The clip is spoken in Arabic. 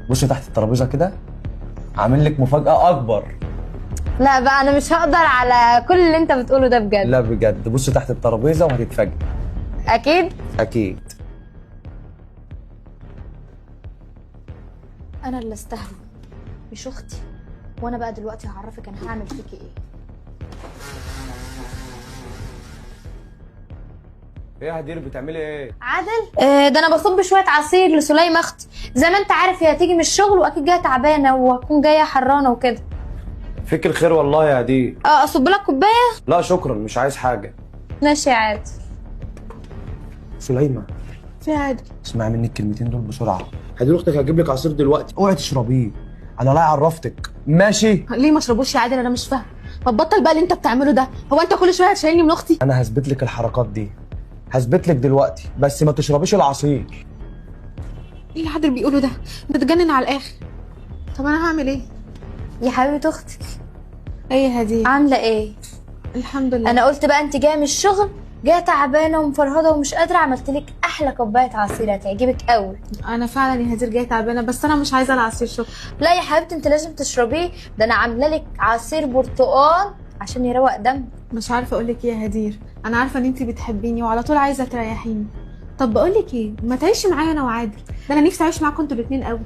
بص تحت الترابيزه كده، عامل لك مفاجاه اكبر. لا بقى انا مش هقدر على كل اللي انت بتقوله ده بجد. لا بجد، بص تحت الترابيزه وهتتفاجئ. اكيد. اكيد. انا اللي استاهله مش اختي. وانا بقى دلوقتي هعرفك انا هعمل فيكي ايه. ايه يا هدير بتعملي ايه؟ عادل، ده انا بصب شويه عصير لسليمة اختي. زي ما انت عارف هي هتيجي من الشغل واكيد جايه تعبانه وهتكون جايه حرانه وكده. فيك الخير والله يا هدير. اصب لك كوبايه؟ لا شكرا، مش عايز حاجه. ماشي يا عادل. سليمة، في عادل. اسمعي مني الكلمتين دول بسرعه. هدير اختك هتجيب لك عصير دلوقتي، اوعي تشربيه. انا لا عرفتك ماشي. ليه ما اشربوش يا عادل؟ انا مش فاهم. ما تبطل بقى اللي انت بتعمله ده. هو انت كل شويه هتشيلني من اختي؟ انا هثبت لك الحركات دي، هثبت لك دلوقتي، بس ما تشربيش العصير. ايه اللي عادل بيقوله ده؟ بتجنن على الاخر. طب انا هعمل ايه؟ يا حبيبه اختك، ايه يا هديه؟ عامله ايه؟ الحمد لله. انا قلت بقى انت جايه من الشغل، جايه تعبانه ومفرهده ومش قادره، عملت لك احلى كوبايه عصير هتعجبك قوي. انا فعلا يا هدير جايه تعبانه، بس انا مش عايزه العصير شكرا. لا يا حبيبتي انت لازم تشربيه، ده انا عامله لك عصير برتقال عشان يروق دم. مش عارفه اقول لك ايه يا هدير. انا عارفه ان انت بتحبيني وعلى طول عايزه تريحيني. طب بقول لك ايه، ما تعيشي معايا انا وعادل، ده انا نفسي اعيش معاكم انتوا الاثنين قوي.